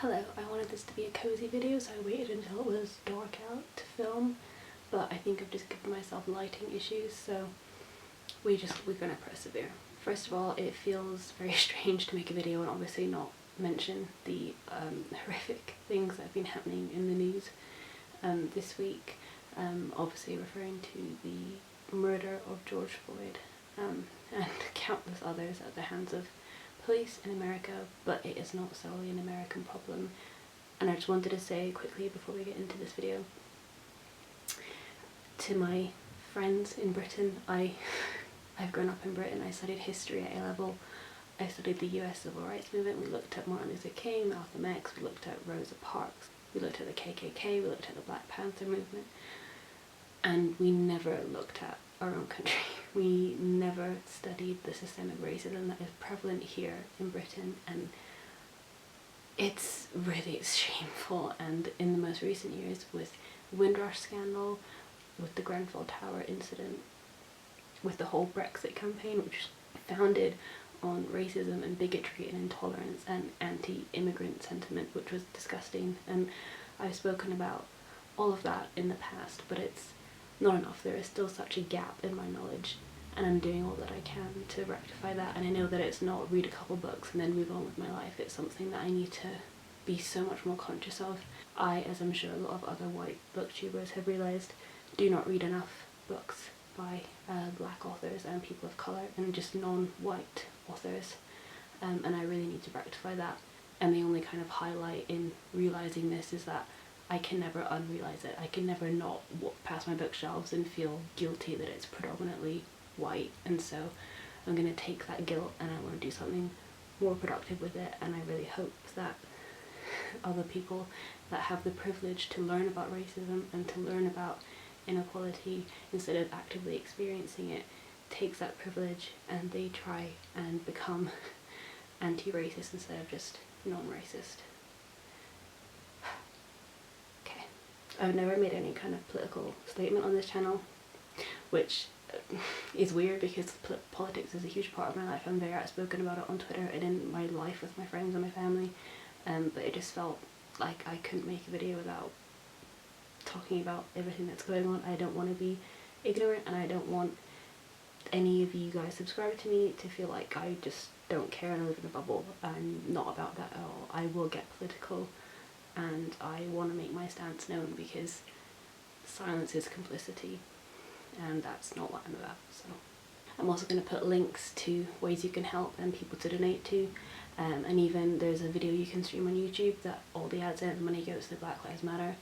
Hello, I wanted this to be a cozy video, so I waited until it was dark out to film, but I think I've just given myself lighting issues, so we're gonna persevere. First of all, it feels very strange to make a video and obviously not mention the horrific things that have been happening in the news this week, obviously referring to the murder of George Floyd and countless others at the hands of police in America, but it is not solely an American problem. And I just wanted to say quickly before we get into this video, to my friends in Britain, I've grown up in Britain. I studied history at A-level. I studied the US Civil Rights Movement. We looked at Martin Luther King, Malcolm X, we looked at Rosa Parks, we looked at the KKK, we looked at the Black Panther movement, and we never looked at our own country. We never studied the systemic racism that is prevalent here in Britain, and it's really shameful. And in the most recent years, with the Windrush scandal, with the Grenfell Tower incident, with the whole Brexit campaign, which is founded on racism and bigotry and intolerance and anti-immigrant sentiment, which was disgusting. And I've spoken about all of that in the past, but it's not enough. There is still such a gap in my knowledge, and I'm doing all that I can to rectify that. And I know that it's not read a couple books and then move on with my life. It's something that I need to be so much more conscious of. I, as I'm sure a lot of other white booktubers have realised, do not read enough books by black authors and people of colour and just non-white authors, and I really need to rectify that. And the only kind of highlight in realising this is that I can never unrealise it. I can never not walk past my bookshelves and feel guilty that it's predominantly white, and so I'm going to take that guilt and I want to do something more productive with it. And I really hope that other people that have the privilege to learn about racism and to learn about inequality instead of actively experiencing it takes that privilege and they try and become anti-racist instead of just non-racist. I've never made any kind of political statement on this channel, which is weird because politics is a huge part of my life. I'm very outspoken about it on Twitter and in my life with my friends and my family, but it just felt like I couldn't make a video without talking about everything that's going on. I don't want to be ignorant, and I don't want any of you guys subscribe to me to feel like I just don't care and I live in a bubble. I'm not about that at all. I will get political, and I want to make my stance known because silence is complicity, and that's not what I'm about. So I'm also going to put links to ways you can help and people to donate to, and even there's a video you can stream on YouTube that all the ads and money goes to the Black Lives Matter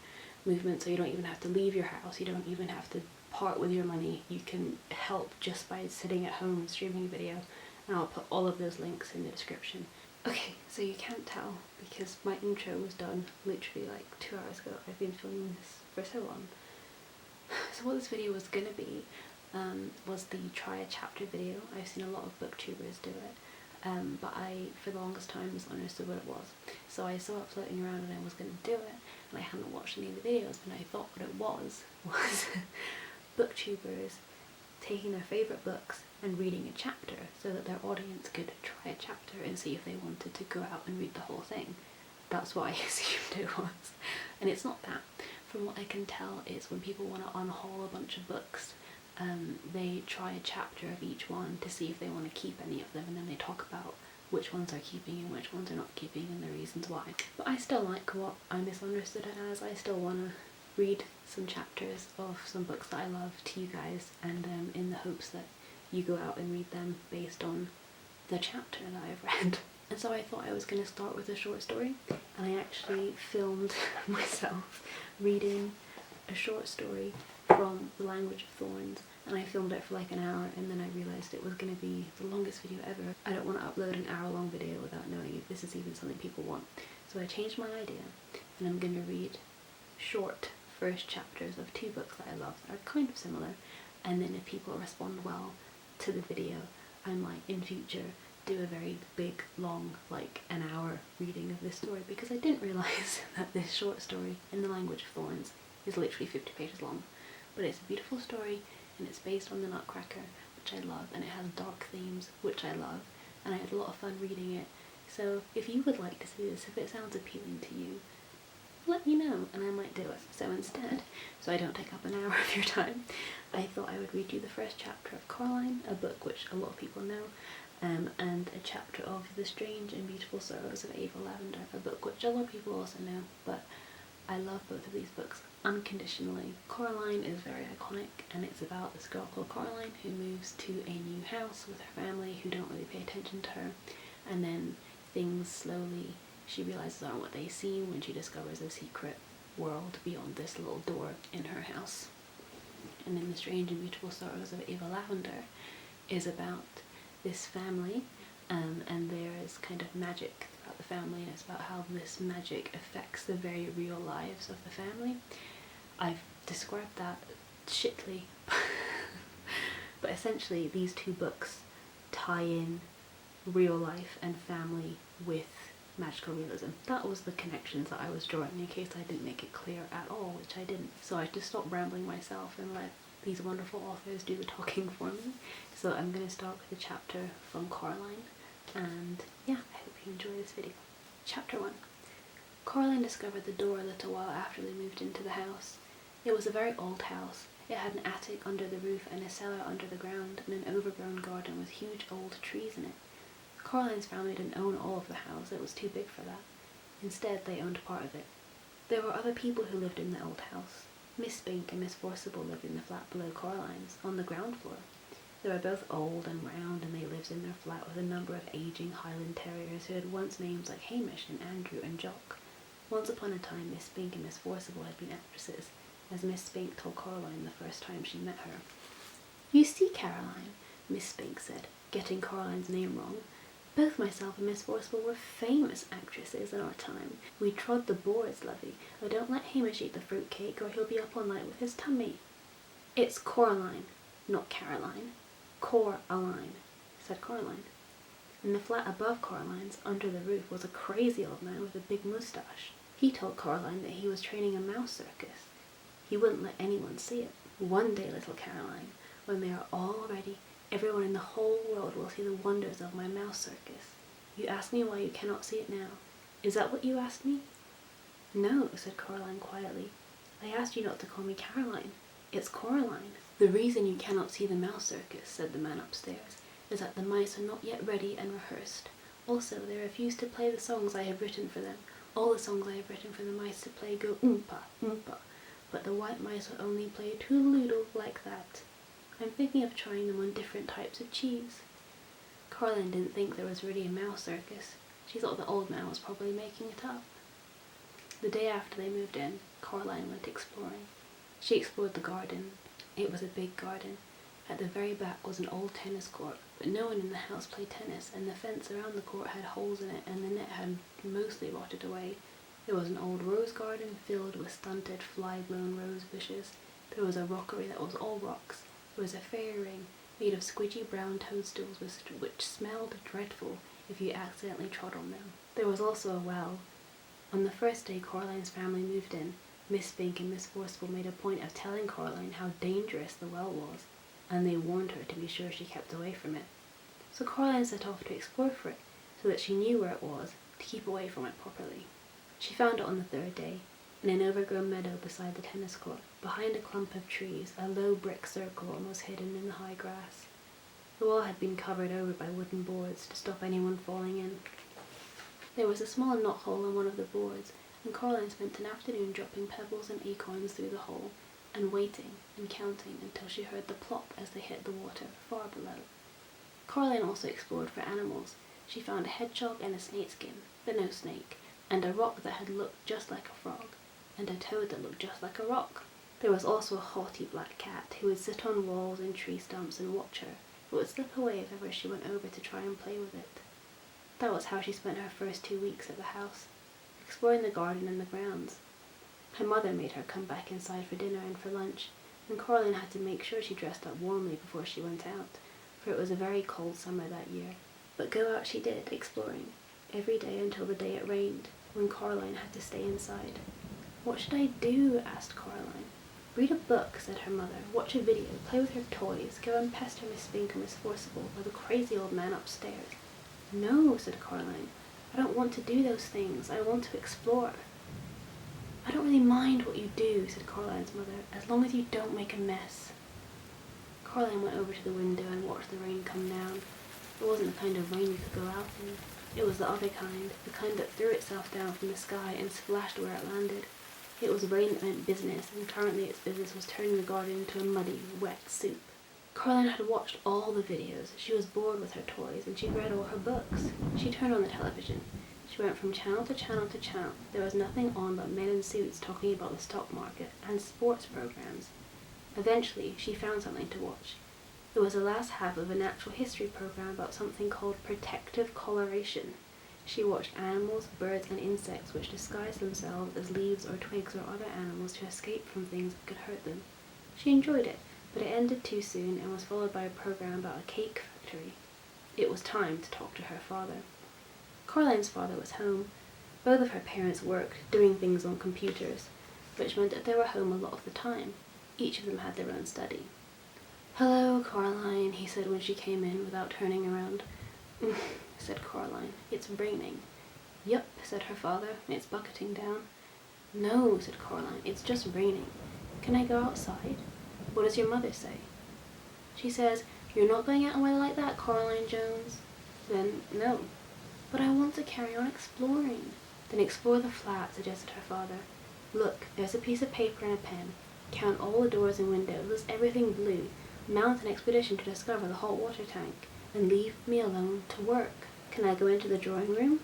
movement, so you don't even have to leave your house, you don't even have to part with your money. You can help just by sitting at home and streaming a video, and I'll put all of those links in the description. Okay, so you can't tell because my intro was done literally like 2 hours ago. I've been filming this for so long. So what this video was gonna be was the try a chapter video. I've seen a lot of booktubers do it, but I for the longest time misunderstood what it was. So I saw it floating around and I was gonna do it, and I hadn't watched any of the videos, and I thought what it was booktubers taking their favourite books and reading a chapter so that their audience could try a chapter and see if they wanted to go out and read the whole thing. That's what I assumed it was. And it's not that. From what I can tell is when people want to unhaul a bunch of books, they try a chapter of each one to see if they want to keep any of them, and then they talk about which ones are keeping and which ones are not keeping and the reasons why. But I still like what I misunderstood it as. I still want to read some chapters of some books that I love to you guys, and in the hopes that you go out and read them based on the chapter that I've read. And so I thought I was going to start with a short story, and I actually filmed myself reading a short story from The Language of Thorns, and I filmed it for like an hour, and then I realised it was going to be the longest video ever. I don't want to upload an hour-long video without knowing if this is even something people want. So I changed my idea, and I'm going to read short first chapters of 2 books that I love that are kind of similar, and then if people respond well to the video, I might in future do a very big, long, like an hour reading of this story, because I didn't realise that this short story in The Language of Thorns is literally 50 pages long. But it's a beautiful story, and it's based on the Nutcracker, which I love, and it has dark themes, which I love, and I had a lot of fun reading it, So if you would like to see this, if it sounds appealing to you, let me know and I might do it. So instead, so I don't take up an hour of your time, I thought I would read you the first chapter of Coraline, a book which a lot of people know, and a chapter of The Strange and Beautiful Sorrows of Ava Lavender, a book which a lot of people also know, but I love both of these books unconditionally. Coraline is very iconic, and it's about this girl called Coraline who moves to a new house with her family who don't really pay attention to her, and then things slowly, she realizes, aren't what they seem when she discovers a secret world beyond this little door in her house. And in The Strange and Beautiful Sorrows of Ava Lavender is about this family, and there is kind of magic throughout the family, and it's about how this magic affects the very real lives of the family. I've described that shitly, but essentially these two books tie in real life and family with magical realism. That was the connections that I was drawing, in case I didn't make it clear at all, which I didn't. So I just stopped rambling myself and let these wonderful authors do the talking for me. So I'm going to start with a chapter from Coraline, and yeah, I hope you enjoy this video. Chapter 1. Coraline discovered the door a little while after they moved into the house. It was a very old house. It had an attic under the roof and a cellar under the ground, and an overgrown garden with huge old trees in it. Coraline's family didn't own all of the house, it was too big for that. Instead, they owned part of it. There were other people who lived in the old house. Miss Spink and Miss Forcible lived in the flat below Coraline's, on the ground floor. They were both old and round, and they lived in their flat with a number of aging Highland terriers who had once names like Hamish and Andrew and Jock. Once upon a time, Miss Spink and Miss Forcible had been actresses, as Miss Spink told Coraline the first time she met her. "You see, Caroline," Miss Spink said, getting Coraline's name wrong, "both myself and Miss Forcible were famous actresses in our time. We trod the boards, lovey. Oh, don't let Hamish eat the fruit cake, or he'll be up all night with his tummy." "It's Coraline, not Caroline. Coraline," said Coraline. In the flat above Coraline's, under the roof, was a crazy old man with a big moustache. He told Coraline that he was training a mouse circus. He wouldn't let anyone see it. "One day, little Caroline, when they are all ready, everyone in the whole world will see the wonders of my mouse circus. You ask me why you cannot see it now. Is that what you asked me?" "No," said Coraline quietly. "I asked you not to call me Caroline. It's Coraline." "The reason you cannot see the mouse circus," said the man upstairs, "is that the mice are not yet ready and rehearsed. Also, they refuse to play the songs I have written for them. All the songs I have written for the mice to play go oompa, oompa, but the white mice will only play toodle-oodle like that. I'm thinking of trying them on different types of cheese." Coraline didn't think there was really a mouse circus. She thought the old man was probably making it up. The day after they moved in, Coraline went exploring. She explored the garden. It was a big garden. At the very back was an old tennis court, but no one in the house played tennis, and the fence around the court had holes in it, and the net had mostly rotted away. There was an old rose garden filled with stunted, fly-blown rose bushes. There was a rockery that was all rocks. There was a fairy ring made of squidgy brown toadstools which smelled dreadful if you accidentally trod on them. There was also a well. On the first day Coraline's family moved in, Miss Spink and Miss Forcible made a point of telling Coraline how dangerous the well was, and they warned her to be sure she kept away from it. So Coraline set off to explore for it, so that she knew where it was, to keep away from it properly. She found it on the third day, in an overgrown meadow beside the tennis court, behind a clump of trees, a low brick circle almost hidden in the high grass. The wall had been covered over by wooden boards to stop anyone falling in. There was a small knothole in one of the boards, and Coraline spent an afternoon dropping pebbles and acorns through the hole, and waiting and counting until she heard the plop as they hit the water far below. Coraline also explored for animals. She found a hedgehog and a snakeskin, but no snake, and a rock that had looked just like a frog, and a toad that looked just like a rock. There was also a haughty black cat who would sit on walls and tree stumps and watch her, but would slip away if ever she went over to try and play with it. That was how she spent her first 2 weeks at the house, exploring the garden and the grounds. Her mother made her come back inside for dinner and for lunch, and Coraline had to make sure she dressed up warmly before she went out, for it was a very cold summer that year. But go out she did, exploring, every day until the day it rained, when Coraline had to stay inside. "What should I do?" asked Coraline. "Read a book," said her mother, "watch a video, play with your toys, go and pester Miss Spink or Miss Forcible, or the crazy old man upstairs." "No," said Coraline, I don't want to do those things. I want to explore. I don't really mind what you do, said Caroline's mother, as long as you don't make a mess. Caroline went over to the window and watched the rain come down. It wasn't the kind of rain you could go out in. It was the other kind, the kind that threw itself down from the sky and splashed where it landed. It was rain that meant business, and currently its business was turning the garden into a muddy, wet soup. Caroline had watched all the videos. She was bored with her toys, and she'd read all her books. She turned on the television. She went from channel to channel to channel. There was nothing on but men in suits talking about the stock market and sports programs. Eventually, she found something to watch. It was the last half of a natural history program about something called protective coloration. She watched animals, birds, and insects which disguised themselves as leaves or twigs or other animals to escape from things that could hurt them. She enjoyed it, but it ended too soon and was followed by a program about a cake factory. It was time to talk to her father. Caroline's father was home. Both of her parents worked, doing things on computers, which meant that they were home a lot of the time. Each of them had their own study. "Hello, Caroline," he said when she came in without turning around. Said Caroline. "It's raining." "Yup," said her father. "It's bucketing down." "No," said Caroline. "It's just raining. Can I go outside?" "What does your mother say?" "She says, 'You're not going out in weather like that, Caroline Jones.'" "Then, no." "But I want to carry on exploring." "Then explore the flat," suggested her father. "Look, there's a piece of paper and a pen. Count all the doors and windows. List everything blue. Mount an expedition to discover the hot water tank. And leave me alone to work. Can I go into the drawing room?"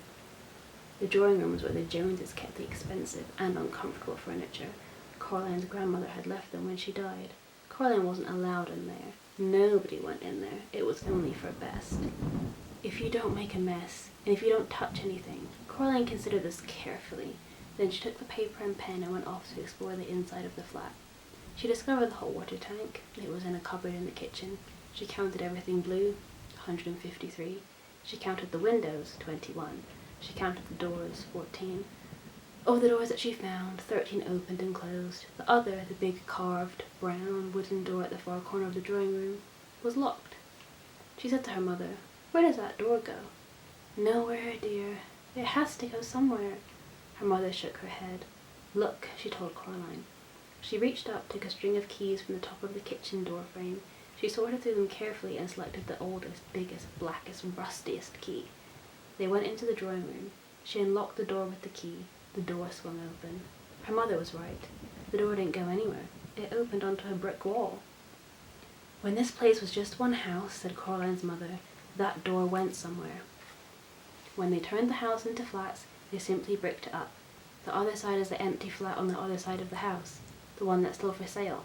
The drawing room was where the Joneses kept the expensive and uncomfortable furniture. Caroline's grandmother had left them when she died. Caroline wasn't allowed in there. Nobody went in there. It was only for best. "If you don't make a mess, and if you don't touch anything." Caroline considered this carefully. Then she took the paper and pen and went off to explore the inside of the flat. She discovered the hot water tank. It was in a cupboard in the kitchen. She counted everything blue, 153. She counted the windows, 21. She counted the doors, 14. Of the doors that she found, 13 opened and closed. The other, the big carved, brown, wooden door at the far corner of the drawing room, was locked. She said to her mother, "Where does that door go?" "Nowhere, dear. It has to go somewhere." Her mother shook her head. "Look," she told Caroline. She reached up, took a string of keys from the top of the kitchen door frame. She sorted through them carefully and selected the oldest, biggest, blackest, rustiest key. They went into the drawing room. She unlocked the door with the key. The door swung open. Her mother was right. The door didn't go anywhere. It opened onto a brick wall. "When this place was just one house," said Caroline's mother, "that door went somewhere. When they turned the house into flats, they simply bricked it up. The other side is the empty flat on the other side of the house, the one that's still for sale."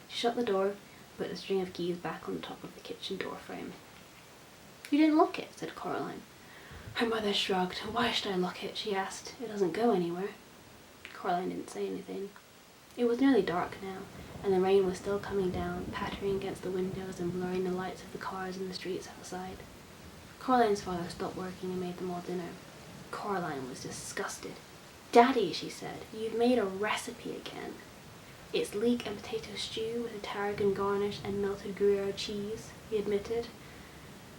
She shut the door, put the string of keys back on the top of the kitchen door frame. "You didn't lock it," said Caroline. Her mother shrugged. "Why should I lock it?" she asked. "It doesn't go anywhere." Caroline didn't say anything. It was nearly dark now, and the rain was still coming down, pattering against the windows and blurring the lights of the cars in the streets outside. Caroline's father stopped working and made them all dinner. Caroline was disgusted. "Daddy," she said, "you've made a recipe again." "It's leek and potato stew with a tarragon garnish and melted Gruyere cheese," he admitted.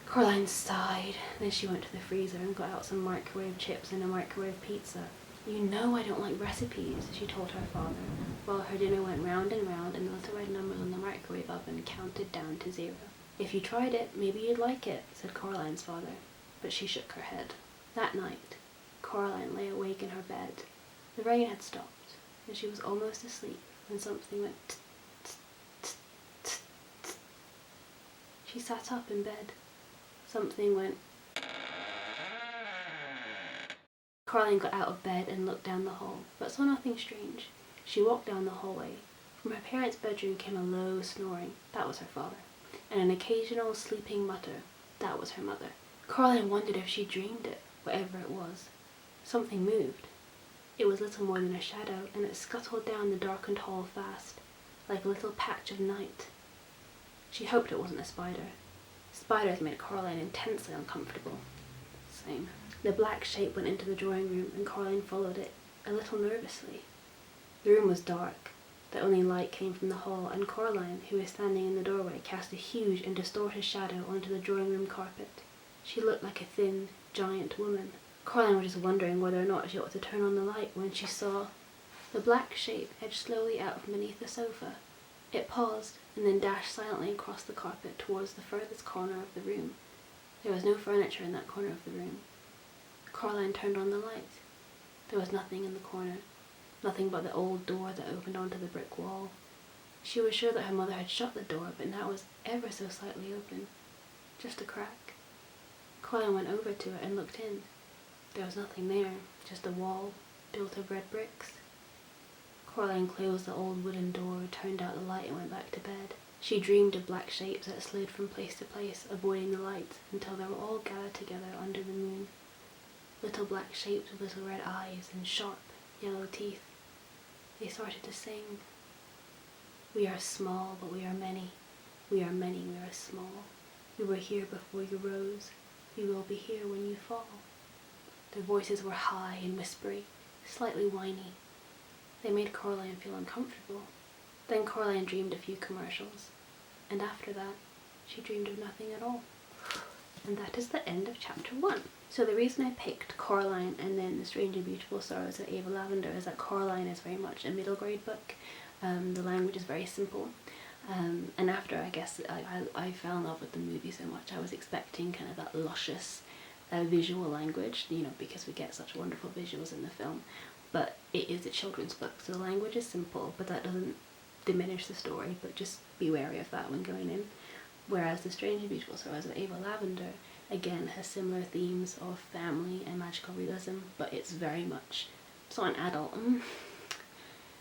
Caroline sighed. Then she went to the freezer and got out some microwave chips and a microwave pizza. "You know I don't like recipes," she told her father, while her dinner went round and round and the little red numbers on the microwave oven counted down to 0. "If you tried it, maybe you'd like it," said Caroline's father, but she shook her head. That night, Caroline lay awake in her bed. The rain had stopped, and she was almost asleep when something went tsk, tsk, tsk, tsk, tsk. She sat up in bed. Something went. Caroline got out of bed and looked down the hall, but saw nothing strange. She walked down the hallway. From her parents' bedroom came a low snoring. That was her father. And an occasional sleeping mutter. That was her mother. Caroline wondered if she dreamed it, whatever it was. Something moved. It was little more than a shadow, and it scuttled down the darkened hall fast, like a little patch of night. She hoped it wasn't a spider. Spiders made Caroline intensely uncomfortable. Same. The black shape went into the drawing room, and Caroline followed it, a little nervously. The room was dark. The only light came from the hall, and Caroline, who was standing in the doorway, cast a huge and distorted shadow onto the drawing room carpet. She looked like a thin, giant woman. Caroline was just wondering whether or not she ought to turn on the light when she saw the black shape edge slowly out from beneath the sofa. It paused and then dashed silently across the carpet towards the furthest corner of the room. There was no furniture in that corner of the room. Caroline turned on the light. There was nothing in the corner, nothing but the old door that opened onto the brick wall. She was sure that her mother had shut the door, but now it was ever so slightly open, just a crack. Caroline went over to it and looked in. There was nothing there, just a wall built of red bricks. Caroline closed the old wooden door, turned out the light and went back to bed. She dreamed of black shapes that slid from place to place, avoiding the light, until they were all gathered together under the moon. Little black shapes with little red eyes and sharp, yellow teeth. They started to sing. We are small, but we are many. We are many, we are small. We were here before you rose. We will be here when you fall. Their voices were high and whispery, slightly whiny. They made Caroline feel uncomfortable. Then Caroline dreamed a few commercials. And after that, she dreamed of nothing at all. And that is the end of chapter 1. So the reason I picked Coraline and then The Strange and Beautiful Sorrows of Ava Lavender is that Coraline is very much a middle grade book. The language is very simple. And after, I guess, I fell in love with the movie so much, I was expecting kind of that luscious visual language, because we get such wonderful visuals in the film. But it is a children's book, so the language is simple, but that doesn't diminish the story, but just be wary of that when going in. Whereas The Strange and Beautiful Sorrows of Ava Lavender, again, has similar themes of family and magical realism, but it's very much, it's not an adult.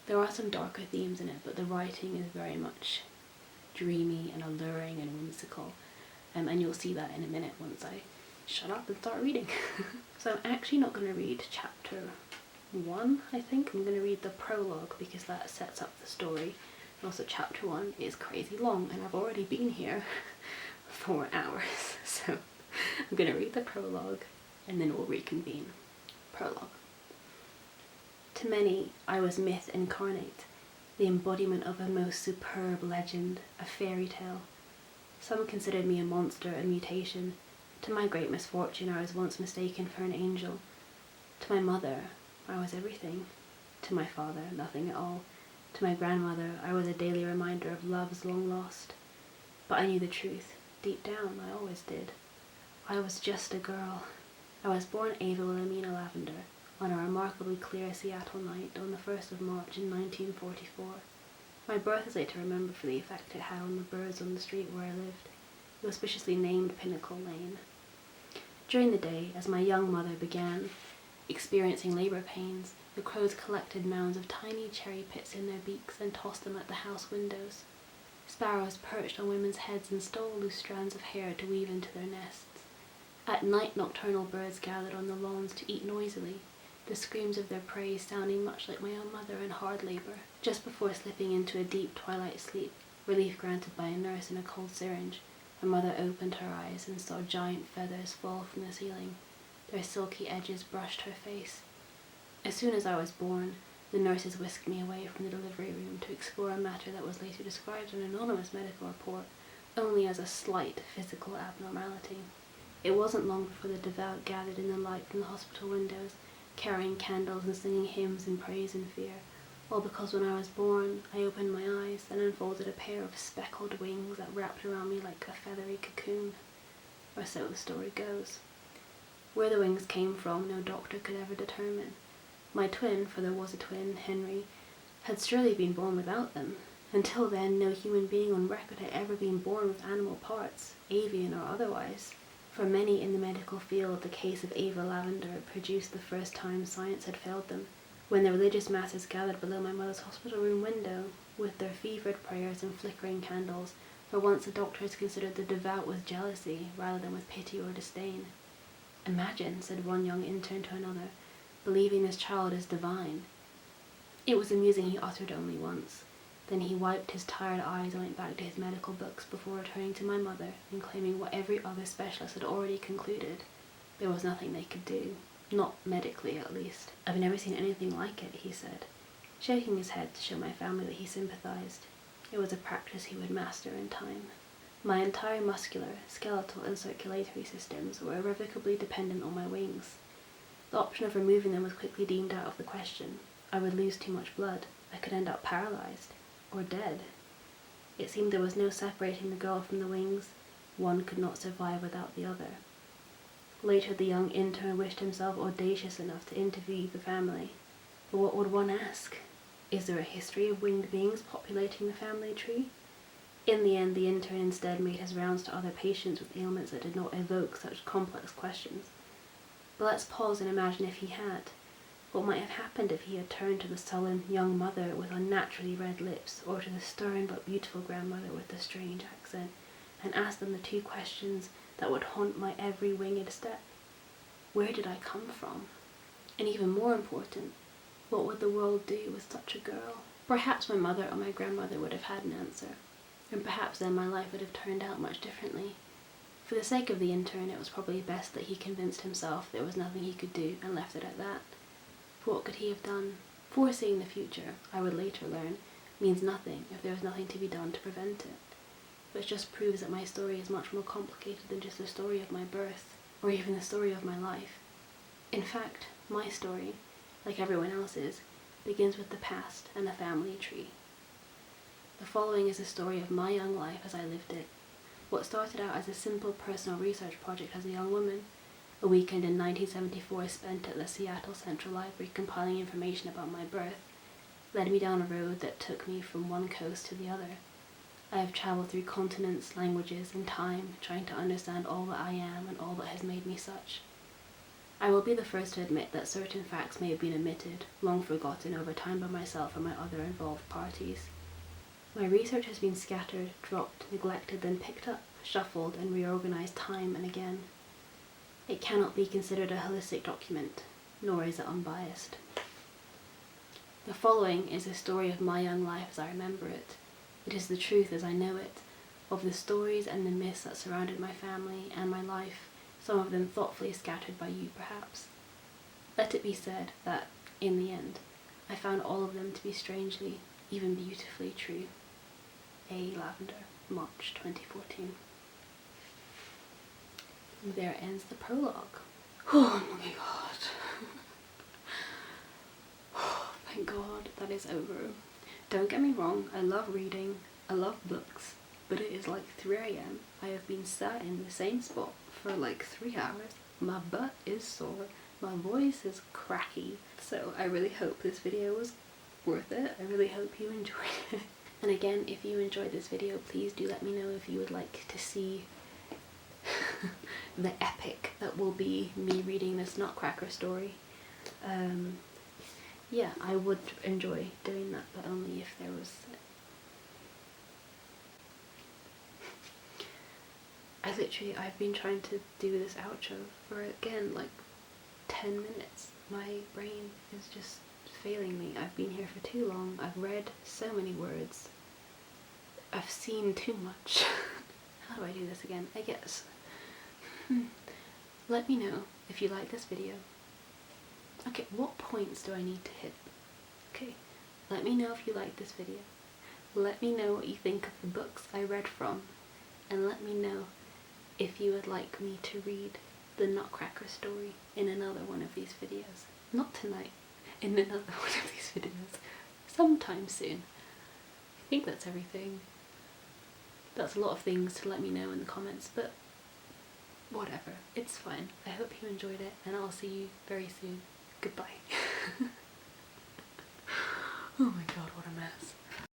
There are some darker themes in it, but the writing is very much dreamy and alluring and whimsical. And you'll see that in a minute once I shut up and start reading. So I'm actually not going to read chapter 1, I think. I'm going to read the prologue because that sets up the story. And also chapter 1 is crazy long and I've already been here 4 hours. So I'm going to read the prologue and then we'll reconvene. Prologue. To many, I was myth incarnate, the embodiment of a most superb legend, a fairy tale. Some considered me a monster, a mutation. To my great misfortune, I was once mistaken for an angel. To my mother, I was everything. To my father, nothing at all. To my grandmother, I was a daily reminder of loves long lost. But I knew the truth. Deep down, I always did. I was just a girl. I was born Ava Wilhelmina Lavender on a remarkably clear Seattle night on the 1st of March in 1944. My birth is later remembered for the effect it had on the birds on the street where I lived, the auspiciously named Pinnacle Lane. During the day, as my young mother began experiencing labour pains, the crows collected mounds of tiny cherry pits in their beaks and tossed them at the house windows. Sparrows perched on women's heads and stole loose strands of hair to weave into their nests. At night, nocturnal birds gathered on the lawns to eat noisily, the screams of their prey sounding much like my own mother in hard labour. Just before slipping into a deep twilight sleep, relief granted by a nurse in a cold syringe, my mother opened her eyes and saw giant feathers fall from the ceiling. Their silky edges brushed her face. As soon as I was born, the nurses whisked me away from the delivery room to explore a matter that was later described in an anonymous medical report only as a slight physical abnormality. It wasn't long before the devout gathered in the light from the hospital windows, carrying candles and singing hymns in praise and fear, all because when I was born, I opened my eyes and unfolded a pair of speckled wings that wrapped around me like a feathery cocoon. Or so the story goes. Where the wings came from, no doctor could ever determine. My twin, for there was a twin, Henry, had surely been born without them. Until then, no human being on record had ever been born with animal parts, avian or otherwise. For many in the medical field, the case of Ava Lavender produced the first time science had failed them, when the religious masses gathered below my mother's hospital room window, with their fevered prayers and flickering candles, for once the doctors considered the devout with jealousy rather than with pity or disdain. "Imagine," said one young intern to another, "believing this child is divine." It was amusing he uttered only once. Then he wiped his tired eyes and went back to his medical books before returning to my mother and claiming what every other specialist had already concluded. There was nothing they could do. Not medically, at least. "I've never seen anything like it," he said, shaking his head to show my family that he sympathized. It was a practice he would master in time. My entire muscular, skeletal and circulatory systems were irrevocably dependent on my wings. The option of removing them was quickly deemed out of the question. I would lose too much blood. I could end up paralysed. Or dead. It seemed there was no separating the girl from the wings. One could not survive without the other. Later the young intern wished himself audacious enough to interview the family. But what would one ask? Is there a history of winged beings populating the family tree? In the end, the intern instead made his rounds to other patients with ailments that did not evoke such complex questions. But let's pause and imagine if he had. What might have happened if he had turned to the sullen young mother with unnaturally red lips, or to the stern but beautiful grandmother with the strange accent, and asked them the two questions that would haunt my every winged step? Where did I come from? And even more important, what would the world do with such a girl? Perhaps my mother or my grandmother would have had an answer, and perhaps then my life would have turned out much differently. For the sake of the intern, it was probably best that he convinced himself there was nothing he could do and left it at that. For what could he have done? Foreseeing the future, I would later learn, means nothing if there was nothing to be done to prevent it. Which just proves that my story is much more complicated than just the story of my birth, or even the story of my life. In fact, my story, like everyone else's, begins with the past and a family tree. The following is a story of my young life as I lived it. What started out as a simple personal research project as a young woman, a weekend in 1974 spent at the Seattle Central Library compiling information about my birth, led me down a road that took me from one coast to the other. I have travelled through continents, languages, and time, trying to understand all that I am and all that has made me such. I will be the first to admit that certain facts may have been omitted, long forgotten over time by myself and my other involved parties. My research has been scattered, dropped, neglected, then picked up, shuffled, and reorganized time and again. It cannot be considered a holistic document, nor is it unbiased. The following is a story of my young life as I remember it. It is the truth as I know it, of the stories and the myths that surrounded my family and my life, some of them thoughtfully scattered by you perhaps. Let it be said that, in the end, I found all of them to be strangely, even beautifully true. A. Lavender, March 2014. And there ends the prologue. Oh my god. Thank God that is over. Don't get me wrong, I love reading, I love books, but it is like 3 AM. I have been sat in the same spot for like 3 hours. My butt is sore, my voice is cracky, so I really hope this video was worth it. I really hope you enjoyed it. And again, if you enjoyed this video, please do let me know if you would like to see the epic that will be me reading this Nutcracker story. Yeah, I would enjoy doing that, but only if there was... I've been trying to do this outro for, again, like 10 minutes. My brain is just failing me. I've been here for too long. I've read so many words. I've seen too much. How do I do this again? I guess. Let me know if you like this video. Okay, what points do I need to hit? Okay, let me know if you like this video. Let me know what you think of the books I read from. And let me know if you would like me to read the Nutcracker story in another one of these videos. Not tonight, in another one of these videos. Sometime soon. I think that's everything. That's a lot of things to let me know in the comments, but whatever, it's fine. I hope you enjoyed it, and I'll see you very soon. Goodbye. Oh my god, what a mess.